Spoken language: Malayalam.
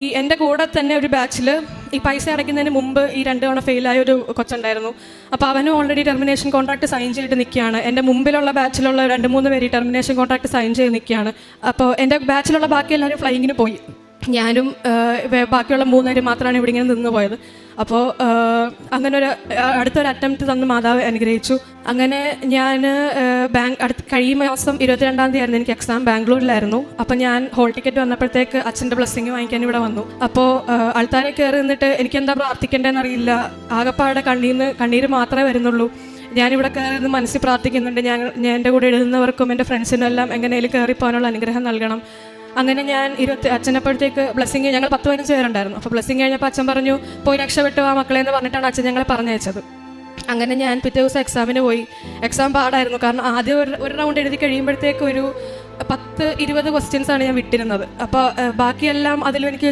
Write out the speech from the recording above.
എൻ്റെ കൂടെ തന്നെ ഒരു ബാച്ചിൽ ഈ പൈസ അടയ്ക്കുന്നതിന് മുമ്പ് ഈ 2 തവണ ഫെയിലായ ഒരു കൊച്ചുണ്ടായിരുന്നു. അപ്പോൾ അവനും ഓൾറെഡി ടെർമിനേഷൻ കോൺട്രാക്ട് സൈൻ ചെയ്തിട്ട് നിൽക്കുകയാണ്. എൻ്റെ മുമ്പിലുള്ള ബാച്ചിലുള്ള 2-3 പേര് ടെർമിനേഷൻ കോൺട്രാക്ട് സൈൻ ചെയ്ത് നിൽക്കുകയാണ്. അപ്പോൾ എൻ്റെ ബാച്ചിലുള്ള ബാക്കി എല്ലാവരും ഫ്ലൈയിങ്ങിന് പോയി. ഞാനും ബാക്കിയുള്ള 3 പേര് മാത്രമാണ് ഇവിടെ ഇങ്ങനെ നിന്ന് പോയത്. അപ്പോൾ അങ്ങനെ അടുത്തൊരു അറ്റംപ്റ്റ് തന്ന് മാതാവ് അനുഗ്രഹിച്ചു. അങ്ങനെ ഞാൻ കഴിയുന്ന മാസം 22-ാം തീയതി ആയിരുന്നു എനിക്ക് എക്സാം. ബാംഗ്ലൂരിലായിരുന്നു. അപ്പോൾ ഞാൻ ഹോൾ ടിക്കറ്റ് വന്നപ്പോഴത്തേക്ക് അച്ഛൻ്റെ ബ്ലെസ്സിങ് വാങ്ങിക്കാൻ ഇവിടെ വന്നു. അപ്പോൾ ആൾത്താരെ കയറി നിന്നിട്ട് എനിക്കെന്താ പ്രാർത്ഥിക്കേണ്ടതെന്ന് അറിയില്ല. ആകപ്പാടെ കണ്ണീര് മാത്രമേ വരുന്നുള്ളൂ. ഞാനിവിടെ കയറി മനസ്സിൽ പ്രാർത്ഥിക്കുന്നുണ്ട്, ഞാൻ എൻ്റെ കൂടെ എഴുതുന്നവർക്കും എൻ്റെ ഫ്രണ്ട്സിനും എല്ലാം എങ്ങനെയും കയറിപ്പോകാനുള്ള അനുഗ്രഹം നൽകണം. അങ്ങനെ ഞാൻ അച്ഛനപ്പോഴത്തേക്ക് ബ്ലെസ്സിങ്, ഞങ്ങൾ 10-15 പേരുണ്ടായിരുന്നു. അപ്പോൾ ബ്ലെസ്സിങ് കഴിഞ്ഞപ്പോൾ അച്ഛൻ പറഞ്ഞു, പോയി രക്ഷപ്പെട്ടു ആ മക്കളെ എന്ന് പറഞ്ഞിട്ടാണ് അച്ഛൻ ഞങ്ങളെ പറഞ്ഞയച്ചത്. അങ്ങനെ ഞാൻ പിറ്റേ ദിവസം എക്സാമിന് പോയി. എക്സാം പാടായിരുന്നു. കാരണം ആദ്യം ഒരു റൗണ്ട് എഴുതി കഴിയുമ്പോഴത്തേക്ക് ഒരു 10-20 ക്വസ്റ്റ്യൻസാണ് ഞാൻ വിട്ടിരുന്നത്. അപ്പോൾ ബാക്കിയെല്ലാം അതിലും എനിക്ക്